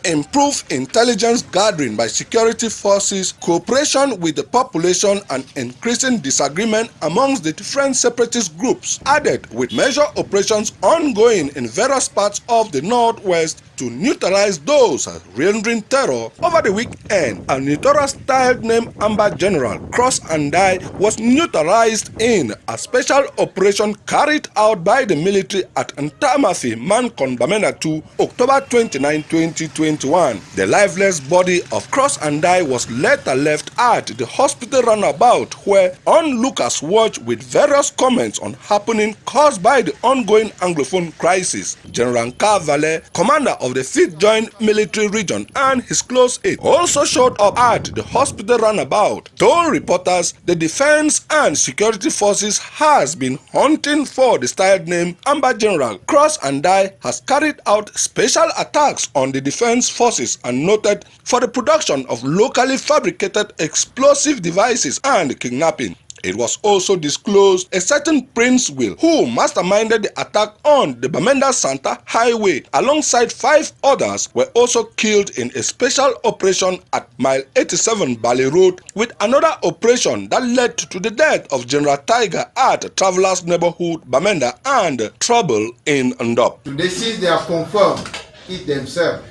improve intelligence gathering by security forces, cooperation with the population, and increasing disagreement amongst the different separatist groups, added with major operations ongoing in various parts of the northwest to neutralize those rendering terror. Over the weekend, a Nitora-styled named Amber General Cross and Die was neutralized in a special operation carried out by the military at Ntamafi, Mankon, Bamenda 2, October 29, 2021. The lifeless body of Cross and Die was later left at the hospital runabout, where onlookers watched with various comments on happening caused by the ongoing Anglophone crisis. General Kavale, commander of the 5th Joint Military Region, and his close aide also showed up at the hospital runabout. Told reporters the defense and security forces has been hunting for the styled name Amber General. Cross and Die has carried out special attacks on the defense forces and noted for the production of locally fabricated explosive devices and kidnapping. It was also disclosed a certain Prince Will, who masterminded the attack on the Bamenda Santa Highway alongside 5 others, were also killed in a special operation at Mile 87 Bali Road, with another operation that led to the death of General Tiger at Travelers Neighborhood Bamenda and trouble in Ndop. Today, since they have confirmed it themselves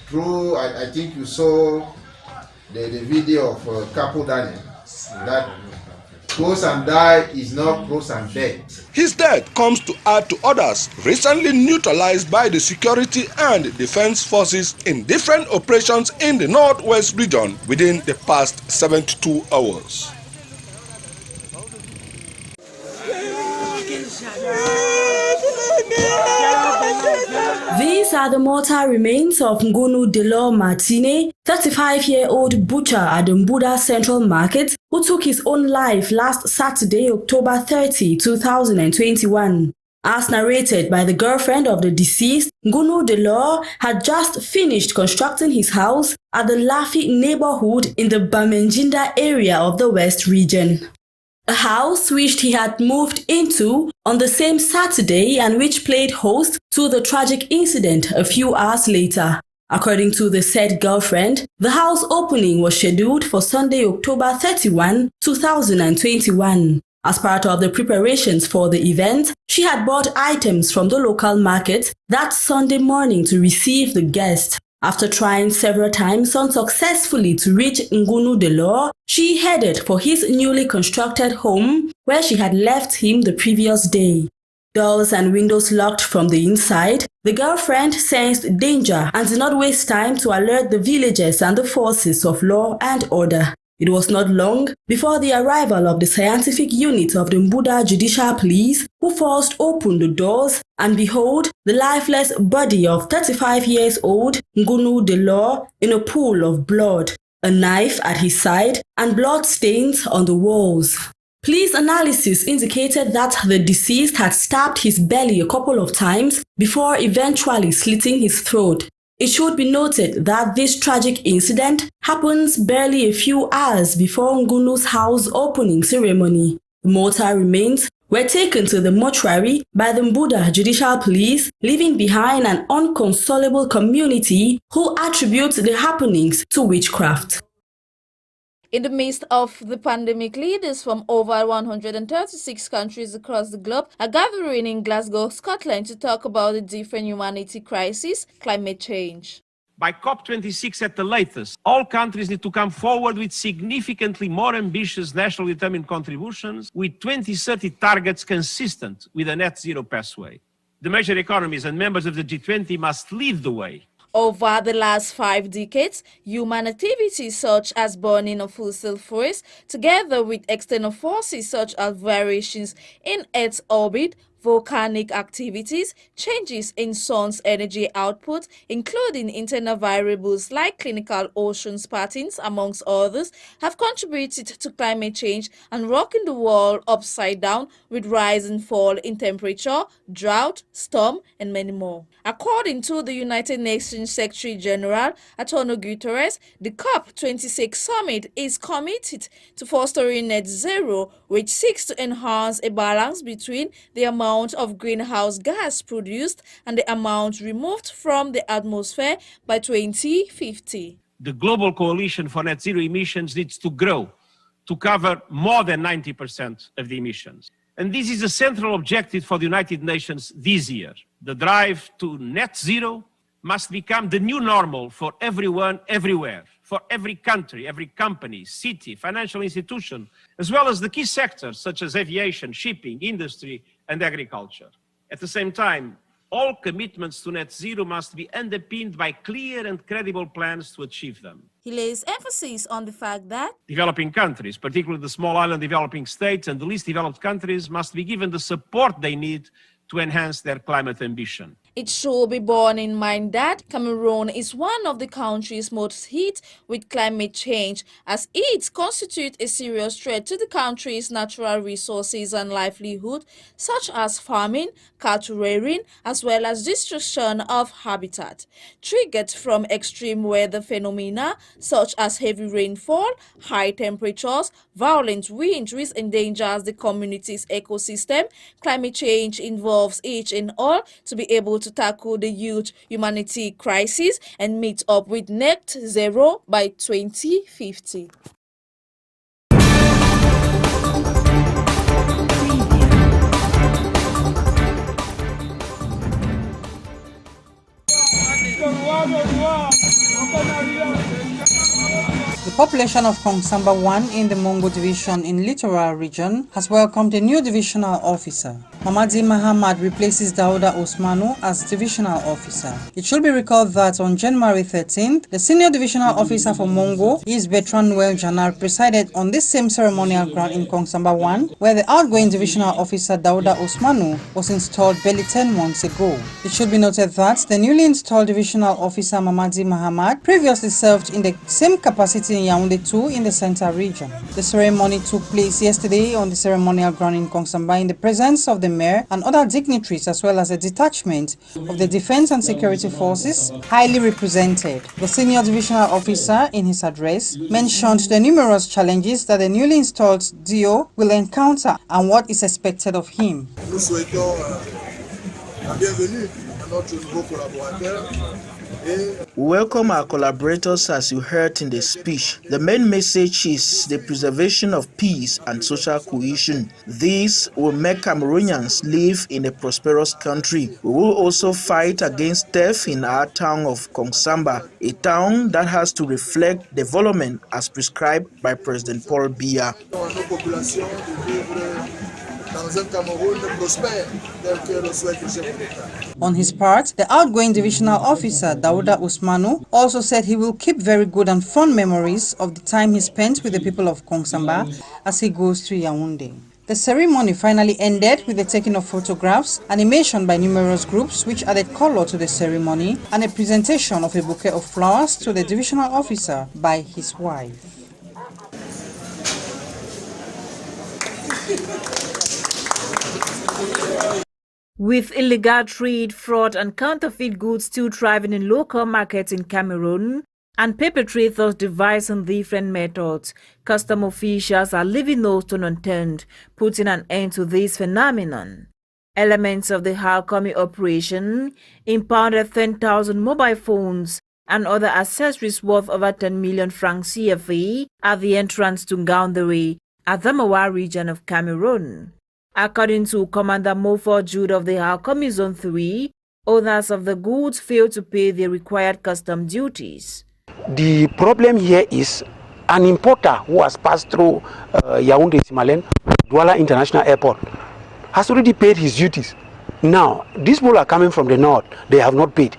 through, I think you saw the video of Capo Daniel, that Cross and Die is not Cross and Dead. His death comes to add to others recently neutralized by the security and defense forces in different operations in the northwest region within the past 72 hours. These are the mortal remains of Ngunu Delor Martine, 35-year-old butcher at the Mbuda Central Market, who took his own life last Saturday, October 30, 2021. As narrated by the girlfriend of the deceased, Ngunu Delor had just finished constructing his house at the Lafi neighborhood in the Bamenjinda area of the West region. A house which he had moved into on the same Saturday and which played host to the tragic incident a few hours later. According to the said girlfriend, the house opening was scheduled for Sunday, October 31, 2021. As part of the preparations for the event, she had bought items from the local market that Sunday morning to receive the guests. After trying several times unsuccessfully to reach Ngunu Delor, she headed for his newly constructed home where she had left him the previous day. Doors and windows locked from the inside, the girlfriend sensed danger and did not waste time to alert the villagers and the forces of law and order. It was not long before the arrival of the scientific unit of the Mbuda Judicial Police, who forced open the doors, and behold, the lifeless body of 35-year-old Ngunu Delor in a pool of blood, a knife at his side, and blood stains on the walls. Police analysis indicated that the deceased had stabbed his belly a couple of times before eventually slitting his throat. It should be noted that this tragic incident happens barely a few hours before Ngunu's house opening ceremony. The mortal remains were taken to the mortuary by the Mbuda Judicial Police, leaving behind an inconsolable community who attribute the happenings to witchcraft. In the midst of the pandemic, leaders from over 136 countries across the globe are gathering in Glasgow, Scotland to talk about the different humanity crisis, climate change. By COP26 at the latest, all countries need to come forward with significantly more ambitious nationally determined contributions, with 2030 targets consistent with a net zero pathway. The major economies and members of the G20 must lead the way. Over the last 5 decades, human activities such as burning of fossil fuels, together with external forces such as variations in Earth's orbit, volcanic activities, changes in sun's energy output, including internal variables like clinical oceans patterns, amongst others, have contributed to climate change and rocking the world upside down with rise and fall in temperature, drought, storm, and many more. According to the United Nations Secretary General Antonio Guterres, the COP26 summit is committed to fostering net zero, which seeks to enhance a balance between the amount amount of greenhouse gas produced and the amount removed from the atmosphere by 2050. The global coalition for net zero emissions needs to grow to cover more than 90% of the emissions. And this is a central objective for the United Nations this year. The drive to net zero must become the new normal for everyone, everywhere, for every country, every company, city, financial institution, as well as the key sectors such as aviation, shipping, industry, and agriculture. At the same time, all commitments to net zero must be underpinned by clear and credible plans to achieve them. He lays emphasis on the fact that developing countries, particularly the small island developing states and the least developed countries, must be given the support they need to enhance their climate ambition. it should be borne in mind that Cameroon is one of the countries most hit with climate change, as it constitutes a serious threat to the country's natural resources and livelihood, such as farming, cattle rearing, as well as destruction of habitat, triggered from extreme weather phenomena such as heavy rainfall, high temperatures, violent winds, which endangers the community's ecosystem. Climate change involves each and all to be able to tackle the huge humanity crisis and meet up with net zero by 2050. The population of Kongsamba 1 in the Mongo division in Littoral region has welcomed a new divisional officer. Mamadi Mahamad replaces Dauda Osmanu as divisional officer. It should be recalled that on January 13th, the senior divisional officer for Mongo, is Bertrand Noel Janar, presided on this same ceremonial ground in Kongsamba 1, where the outgoing divisional officer Dauda Osmanu was installed barely 10 months ago. It should be noted that the newly installed divisional officer Mamadi Mahamad previously served in the same capacity in Yaoundé 2 in the Center region. The ceremony took place yesterday on the ceremonial ground in Kongsamba in the presence of the mayor and other dignitaries, as well as a detachment of the Defense and Security Forces highly represented. The senior divisional officer in his address mentioned the numerous challenges that the newly installed DO will encounter and what is expected of him. Nous souhaitons la bienvenue à notre nouveau collaborateur. We welcome our collaborators as you heard in the speech. The main message is the preservation of peace and social cohesion. This will make Cameroonians live in a prosperous country. We will also fight against theft in our town of Kongsamba, a town that has to reflect development as prescribed by President Paul Biya. On his part, the outgoing divisional officer Dauda Usmanu also said he will keep very good and fond memories of the time he spent with the people of Kongsamba as he goes to Yaoundé. The ceremony finally ended with the taking of photographs, animation by numerous groups which added color to the ceremony, and a presentation of a bouquet of flowers to the divisional officer by his wife. With illegal trade, fraud and counterfeit goods still thriving in local markets in Cameroon and perpetrators devising different methods, custom officials are leaving no stone unturned, putting an end to this phenomenon. Elements of the Halkomi operation impounded 10,000 mobile phones and other accessories worth over 10 million francs CFA at the entrance to Ngaoundéré, at the Mawa region of Cameroon. According to Commander Mofor Jude of the Halkomi Zone 3, owners of the goods failed to pay the required custom duties. The problem here is an importer who has passed through Yaoundé-Simalène, Douala International Airport, has already paid his duties. Now, these people are coming from the north, they have not paid.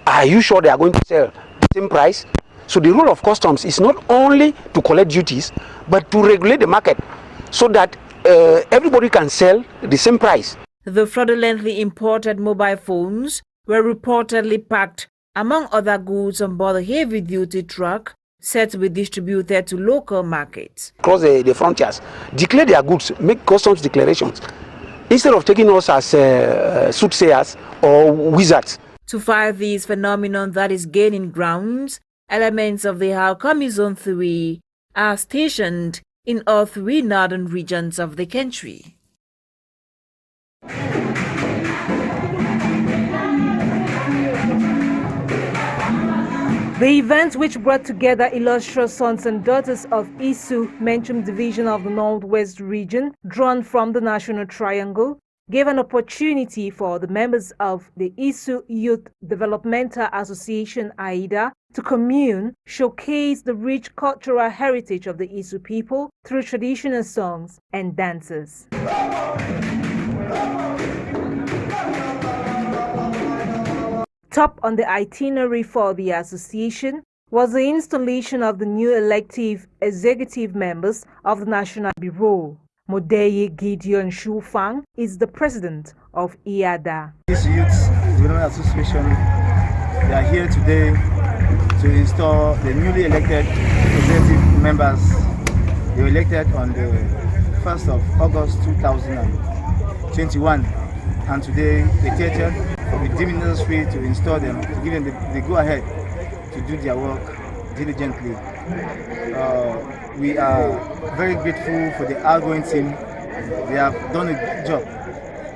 Are you sure they are going to sell the same price? So the role of customs is not only to collect duties, but to regulate the market so that everybody can sell the same price. The fraudulently imported mobile phones were reportedly packed, among other goods, on board a heavy-duty truck set to be distributed to local markets. Cross the frontiers, declare their goods, make customs declarations, instead of taking us as soothsayers or wizards. To fight this phenomenon that is gaining grounds, elements of the Halkomi Zone 3 are stationed in all three northern regions of the country. The event, which brought together illustrious sons and daughters of Isu Menchum Division of the Northwest region, drawn from the National Triangle, gave an opportunity for the members of the Isu Youth Developmental Association AIDA to commune, showcase the rich cultural heritage of the Isu people through traditional songs and dances. Top on the itinerary for the association was the installation of the new elective executive members of the National Bureau. Modeye Gideon Shufang is the president of IADA. This Youth Development Association, they are here today to install the newly elected executive members. They were elected on the 1st of August 2021, and today the theatre we deem it necessary to install them, to give them the go-ahead to do their work diligently. We are very grateful for the outgoing team. They have done a good job,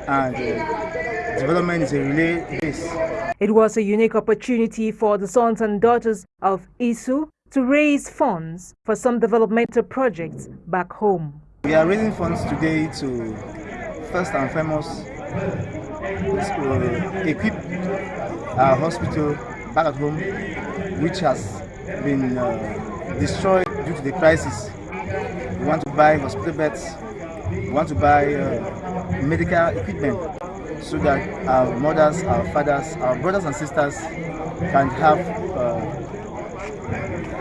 and development is a relay race. It was a unique opportunity for the sons and daughters of Isu to raise funds for some developmental projects back home. We are raising funds today to, first and foremost, equip our hospital back at home, which has been destroyed due to the crisis. We want to buy hospital beds, we want to buy medical equipment so that our mothers, our fathers, our brothers and sisters can have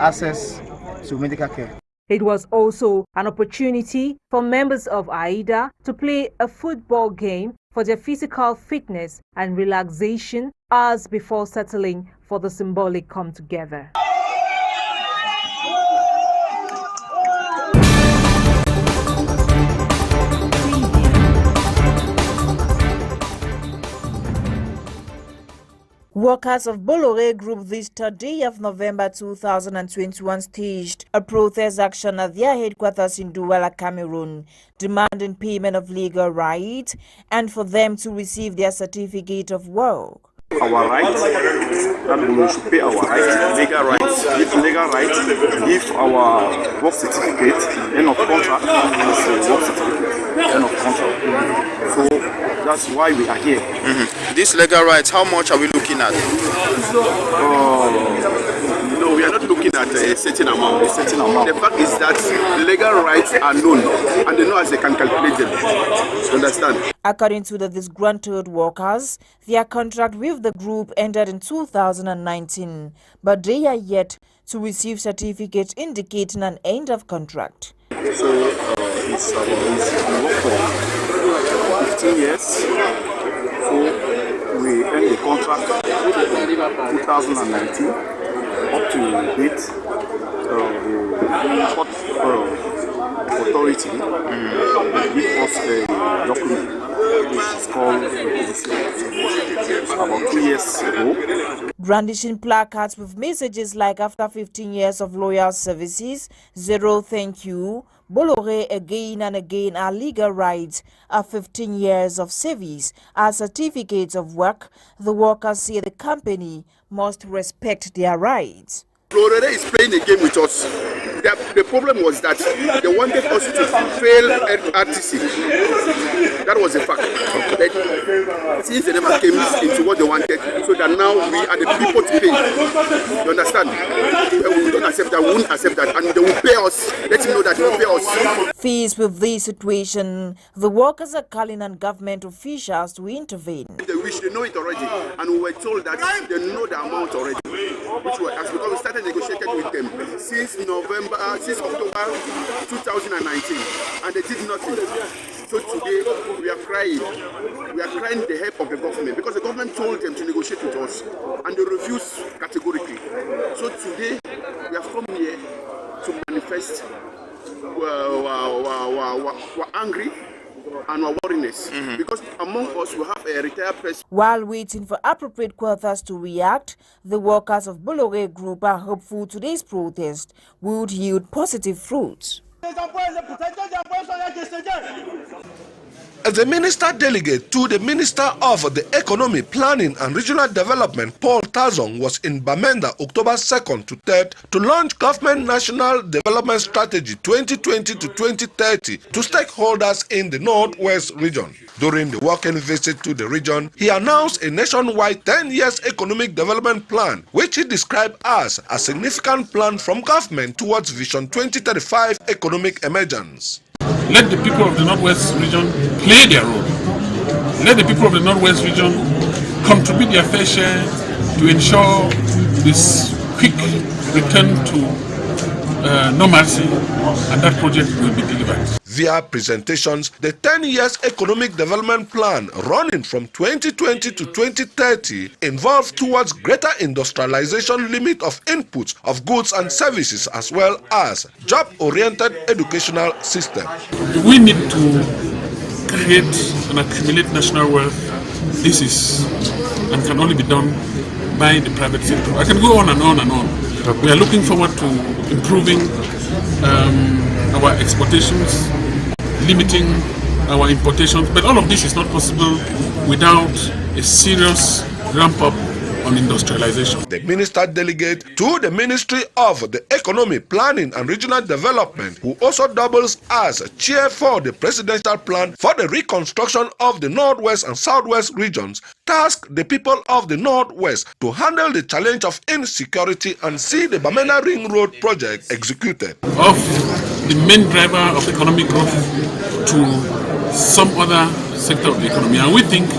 access to medical care. It was also an opportunity for members of AIDA to play a football game for their physical fitness and relaxation hours before settling for the symbolic come-together. Workers of Bolloré Group this 3rd day of November 2021 staged a protest action at their headquarters in Douala, Cameroon, demanding payment of legal rights and for them to receive their certificate of work. Our rights, that we should pay our rights, legal rights, give legal rights, give our work certificate, end of contract, work certificate, end of contract. So that's why we are here. These legal rights, how much are we looking at? No, we are not looking at a certain amount. The fact is that the legal rights are known and they know as they can calculate them. Understand? According to the disgruntled workers, their contract with the group ended in 2019, but they are yet to receive certificates indicating an end of contract. So it's work for 15 years. So we end the contract 2019 up to date. The court authority give us a document which is called about 2 years ago. Brandishing placards with messages like "After 15 years of loyal services, zero thank you, Bolloré again and again our legal rights, our 15 years of service, our certificates of work," the workers say the company must respect their rights. Bolloré is playing a game with us. The problem was that they wanted us to fail RTC. That was a fact. But since they never came into what they wanted, so that now we are the people to pay. You understand? We don't accept that, we won't accept that, and they will pay us. Let them know that they will pay us. Faced with this situation, the workers are calling on government officials to intervene. They wish they know it already, and we were told that they know the amount already, which were asked because we started negotiating with them since October 2019, and they did nothing. So today we are crying. We are crying the help of the government because the government told them to negotiate with us, and they refused categorically. So today we have come here to manifest. We're angry and our worriness because among us we have a retired person. While waiting for appropriate quarters to react, the workers of Bolloré Group are hopeful today's protest would yield positive fruits. As a minister delegate to the Minister of the Economy, Planning and Regional Development, Paul Tebong, was in Bamenda October 2nd to 3rd to launch Government National Development Strategy 2020 to 2030 to stakeholders in the Northwest region. During the working visit to the region, he announced a nationwide 10-year economic development plan, which he described as a significant plan from government towards Vision 2035 economic emergence. Let the people of the Northwest region play their role. Let the people of the Northwest region contribute their fair share to ensure this quick return to normalcy, and that project will be delivered. Via presentations, the 10-year economic development plan running from 2020 to 2030 involved towards greater industrialization limit of inputs of goods and services as well as job-oriented educational system. We need to create and accumulate national wealth. This is and can only be done by the private sector. I can go on and on and on. We are looking forward to improving our exportations, limiting our importations, but all of this is not possible without a serious ramp-up on industrialization. The minister delegate to the Ministry of the Economy, Planning and Regional Development, who also doubles as chair for the presidential plan for the reconstruction of the Northwest and Southwest regions, tasked the people of the Northwest to handle the challenge of insecurity and see the Bamenda Ring Road project executed. Of the main driver of economic growth to some other sector of the economy, and we think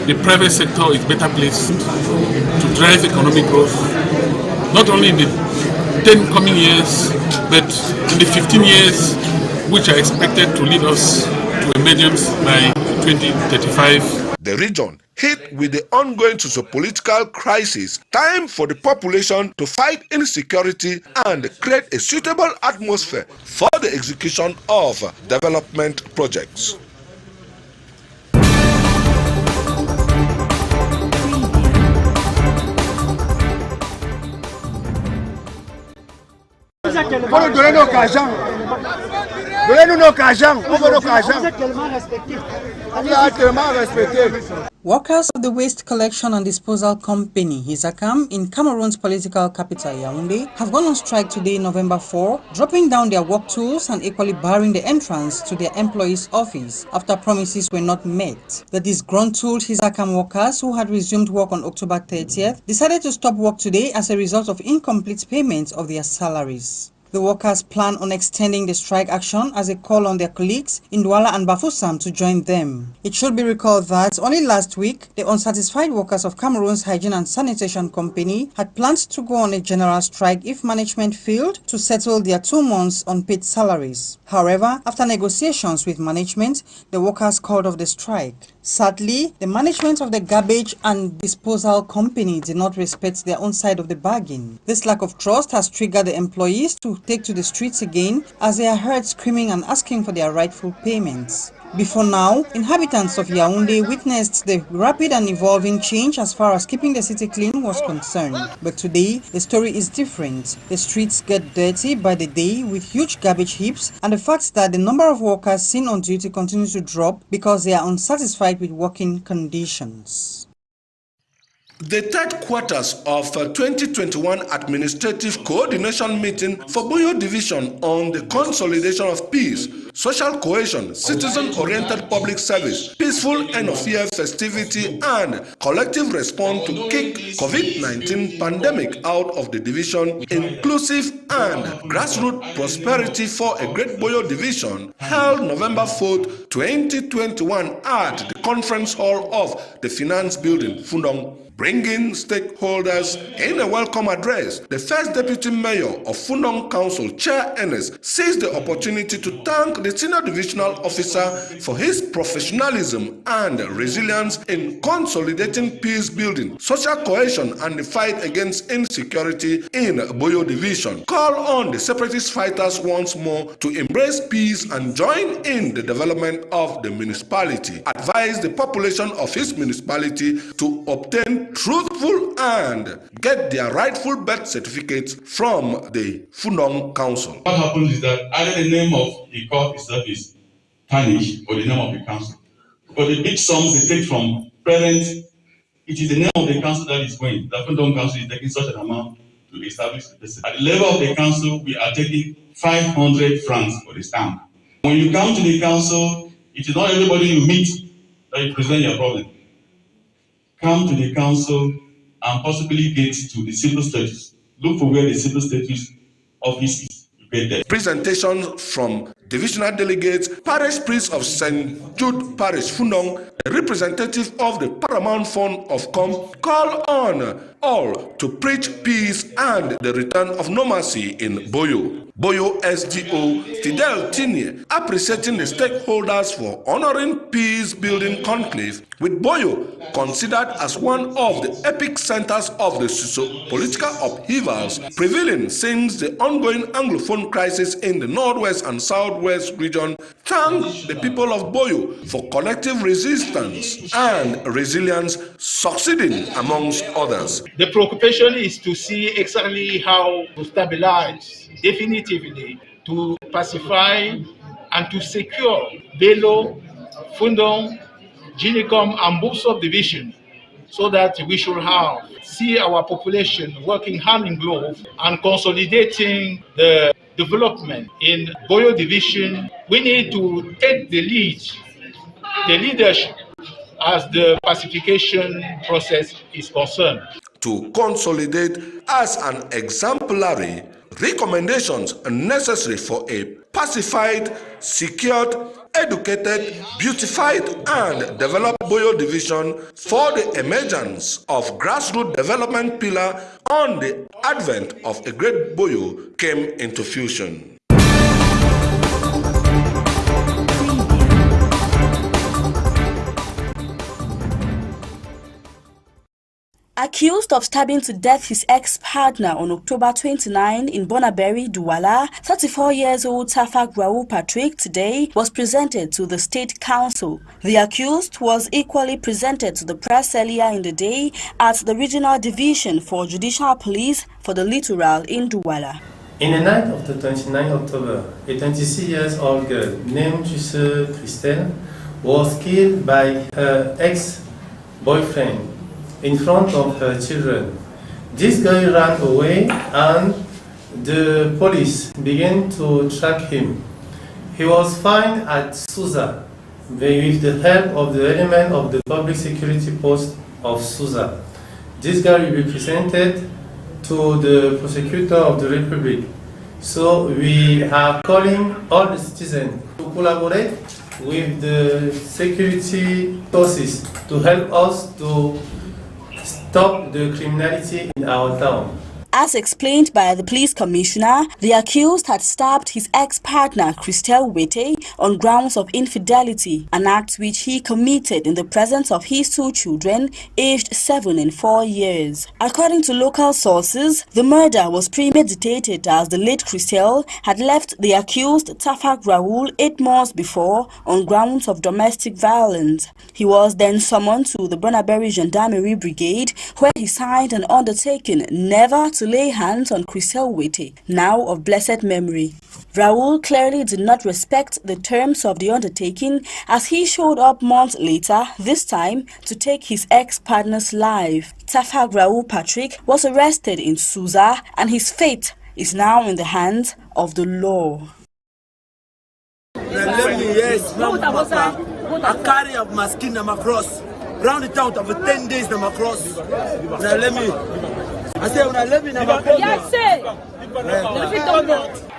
the private sector is better placed to drive economic growth, not only in the 10 coming years, but in the 15 years which are expected to lead us to emergence by 2035. The region hit with the ongoing socio-political crisis, time for the population to fight insecurity and create a suitable atmosphere for the execution of development projects. Donnez-nous nos cajans, on veut nos cajans. On est tellement respecté. Workers of the Waste Collection and Disposal Company, Hisacam, in Cameroon's political capital, Yaoundé, have gone on strike today, November 4, dropping down their work tools and equally barring the entrance to their employees' office after promises were not met. The disgruntled Hisacam workers, who had resumed work on October 30th, decided to stop work today as a result of incomplete payment of their salaries. The workers plan on extending the strike action as a call on their colleagues in Douala and Bafoussam to join them. It should be recalled that only last week, the unsatisfied workers of Cameroon's Hygiene and Sanitation Company had planned to go on a general strike if management failed to settle their 2 months unpaid salaries. However, after negotiations with management, the workers called off the strike. Sadly, the management of the Garbage and Disposal Company did not respect their own side of the bargain. This lack of trust has triggered the employees to take to the streets again as they are heard screaming and asking for their rightful payments. Before now, inhabitants of Yaoundé witnessed the rapid and evolving change as far as keeping the city clean was concerned. But today, the story is different. The streets get dirty by the day with huge garbage heaps, and the fact that the number of workers seen on duty continues to drop because they are unsatisfied with working conditions. The third quarters of 2021 Administrative Coordination Meeting for Boyo Division on the consolidation of peace, social cohesion, citizen-oriented public service, peaceful end-of-year festivity, and collective response to kick COVID-19 pandemic out of the division, inclusive and grassroots prosperity for a great Boyo Division, held November 4th, 2021 at the conference hall of the Finance Building, Fundong. Bringing stakeholders in a welcome address, the first deputy mayor of Fundong Council, Chair Ernest, seized the opportunity to thank the senior divisional officer for his professionalism and resilience in consolidating peace building, social cohesion, and the fight against insecurity in Boyo Division. Call on the separatist fighters once more to embrace peace and join in the development of the municipality. Advise the population of his municipality to obtain truthful and get their rightful birth certificates from the Fundong Council. What happens is that either the name of the court itself is tarnished or the name of the council. But the big sums they take from parents, it is the name of the council that is going. The Tebong Council is taking such an amount to establish the person. At the level of the council, we are taking 500 francs for the stamp. When you come to the council, it is not everybody you meet that you present your problem. Come to the council and possibly get to the civil status. Look for where the civil status office is. Presentations from divisional delegates, parish priest of St. Jude Parish, Fundong, a representative of the Paramount Fund of Com, call on all to preach peace and the return of normalcy in Boyo. Boyo SDO Fidel Tinie appreciating the stakeholders for honoring peace-building conclave, with Boyo considered as one of the epic centers of the socio-political upheavals prevailing since the ongoing Anglophone crisis in the Northwest and Southwest region, thanked the people of Boyo for collective resistance and resilience, succeeding amongst others. The preoccupation is to see exactly how to stabilize definitively, to pacify and to secure Belo, Fundong, Ginicom, and both subdivisions, so that we should see our population working hand in glove and consolidating the development in Boyo division. We need to take the leadership as the pacification process is concerned. To consolidate as an exemplary recommendations necessary for a pacified, secured, educated, beautified, and developed Boyo division for the emergence of grassroots development pillar on the advent of a great Boyo came into fusion. Accused of stabbing to death his ex-partner on October 29 in Bonaberi, Douala, 34-years-old Tafak Raoul Patrick today was presented to the State Council. The accused was equally presented to the press earlier in the day at the Regional Division for Judicial Police for the Littoral in Douala. In the night of the 29th October, a 26-year-old girl named Christain was killed by her ex-boyfriend in front of her children. This girl ran away and the police began to track him. He was found at Susa with the help of the element of the public security post of Susa. This girl will be presented to the prosecutor of the Republic. So we are calling all the citizens to collaborate with the security forces to help us to stop the criminality in our town. As explained by the police commissioner, the accused had stabbed his ex-partner Christel Wete on grounds of infidelity, an act which he committed in the presence of his two children, aged 7 and 4 years. According to local sources, the murder was premeditated as the late Christel had left the accused Tafak Raoul 8 months before on grounds of domestic violence. He was then summoned to the Bonaberi Gendarmerie Brigade, where he signed an undertaking never to lay hands on Christel Wete, now of blessed memory. Raoul clearly did not respect the terms of the undertaking as he showed up months later, this time to take his ex-partner's life. Tafak Raoul Patrick was arrested in Susa and his fate is now in the hands of the law. I carry up my skin and my cross. Round the town over 10 days and my cross. Now let me. I say when I live in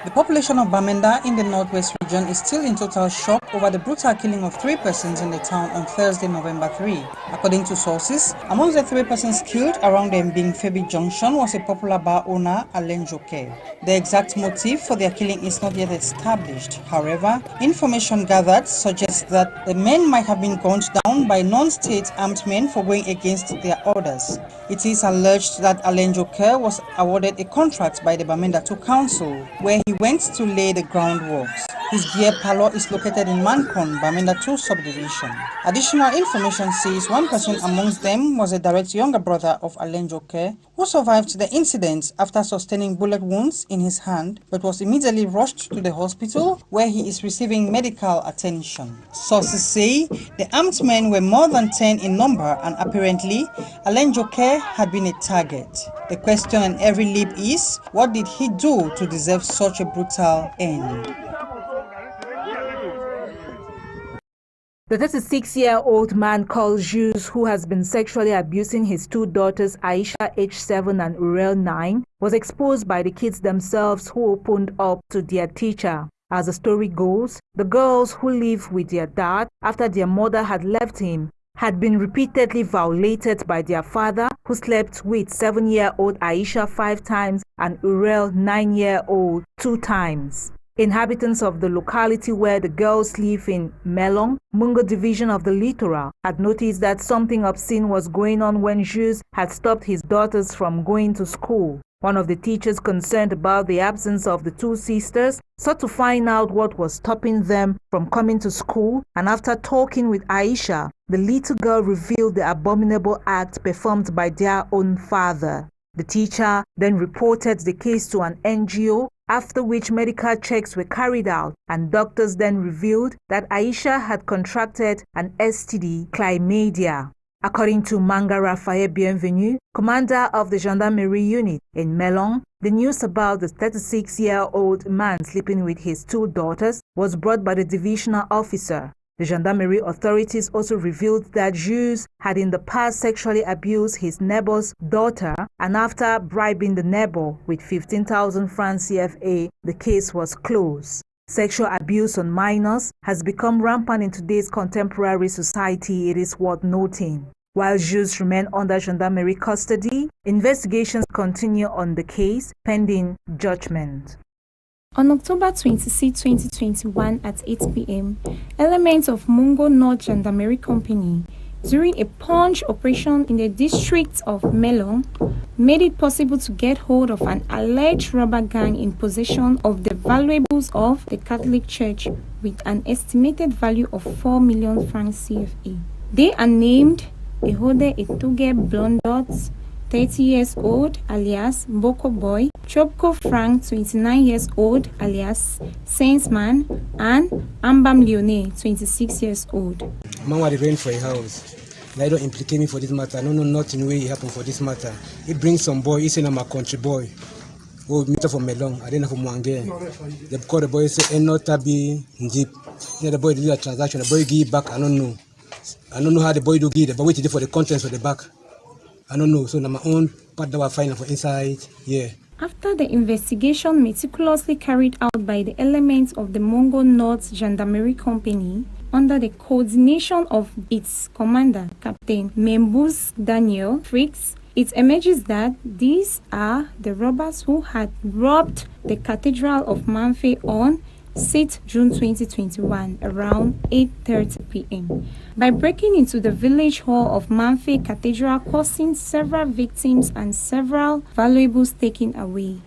The population of Bamenda in the Northwest region is still in total shock over the brutal killing of 3 persons in the town on Thursday, November 3. According to sources, amongst the 3 persons killed around the Mbing-Febi Junction was a popular bar owner, Alain Joker. The exact motive for their killing is not yet established. However, information gathered suggests that the men might have been gunned down by non-state armed men for going against their orders. It is alleged that Alain Joker was awarded a contract spot by the Bamenda 2 Council, where he went to lay the groundworks. His beer parlor is located in Mancon, Bamenda 2 subdivision. Additional information says one person amongst them was a direct younger brother of Alenjoke, who survived the incident after sustaining bullet wounds in his hand, but was immediately rushed to the hospital where he is receiving medical attention. Sources say the armed men were more than 10 in number and apparently Alenjoke had been a target. The question on every lip is, what did he do to deserve such a brutal end? The 36-year-old man called Jules, who has been sexually abusing his two daughters, Aisha, age 7 and Uriel, 9, was exposed by the kids themselves, who opened up to their teacher. As the story goes, the girls, who live with their dad after their mother had left him, had been repeatedly violated by their father, who slept with 7-year-old Aisha 5 times and Uriel, 9-year-old, 2 times. Inhabitants of the locality where the girls live in Melong, Mungo division of the Littoral, had noticed that something obscene was going on when Jules had stopped his daughters from going to school. One of the teachers, concerned about the absence of the two sisters, sought to find out what was stopping them from coming to school, and after talking with Aisha, the little girl revealed the abominable act performed by their own father. The teacher then reported the case to an NGO, after which medical checks were carried out, and doctors then revealed that Aisha had contracted an STD, chlamydia. According to Mangara Faye Bienvenue, commander of the Gendarmerie unit in Melong, the news about the 36-year-old man sleeping with his two daughters was brought by the divisional officer. The Gendarmerie authorities also revealed that Jules had in the past sexually abused his neighbor's daughter, and after bribing the neighbor with 15,000 francs CFA, the case was closed. Sexual abuse on minors has become rampant in today's contemporary society, it is worth noting. While Jules remains under Gendarmerie custody, investigations continue on the case pending judgment. On October 26, 2021 at 8 p.m., elements of Mungo North Gendarmerie Company, during a punch operation in the district of Melong, made it possible to get hold of an alleged robber gang in possession of the valuables of the Catholic Church with an estimated value of 4 million francs CFA. They are named Ehode Etuge Blondot, 30 years old, alias Boko Boy, Chopko Frank, 29 years old, alias Saintsman, and Ambam Leone, 26 years old. Mama rent for a house. They don't implicate me for this matter. No, nothing way happen for this matter. It brings some boy, he's in my country boy. Oh, meet from Melong, I didn't have Mwange. They call the boy say, not tabi deep. Yeah, the boy do a transaction, the boy give back, I don't know. I don't know how the boy do give it, but wait for the contents of the back. I don't know, so now my own part that we're finding for inside, yeah. After the investigation meticulously carried out by the elements of the Mungo North Gendarmerie Company, under the coordination of its commander, Captain Membus Daniel Fricks, it emerges that these are the robbers who had robbed the Cathedral of Manfe on 6 June 2021 around 8:30 p.m. by breaking into the village hall of Manfe Cathedral, causing several victims and several valuables taken away.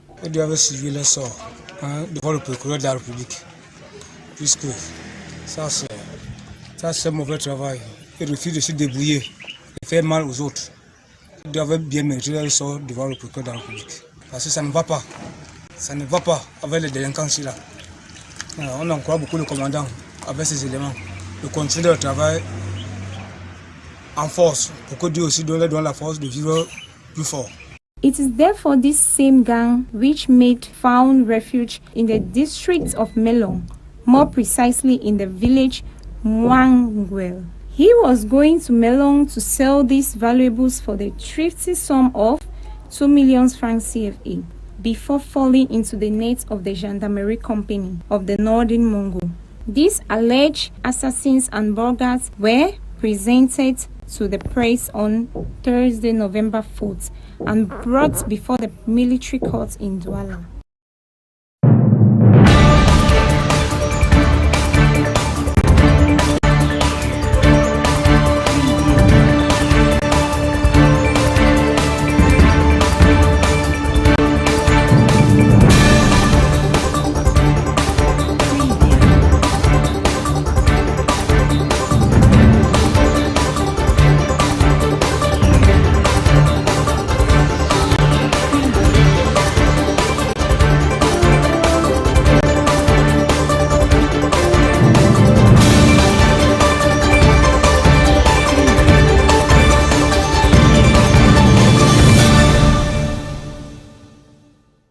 Ça c'est mauvais travail. Il refuse de se débrouiller. Il fait mal aux autres. Il doit bien mériter le sort devant le procureur de la République. Parce que ça ne va pas. Ça ne va pas avec les délinquants là. On encourage beaucoup le commandant avec ces éléments. De continuer le travail en force pour que Dieu aussi donne la force de vivre plus fort. It is therefore this same gang which made found refuge in the district of Melong, more precisely in the village Mwangwel. He was going to Melong to sell these valuables for the thrifty sum of 2 million francs CFA before falling into the net of the Gendarmerie Company of the Northern Mungo. These alleged assassins and burglars were presented to the press on Thursday, November 4th, and brought before the military court in Douala.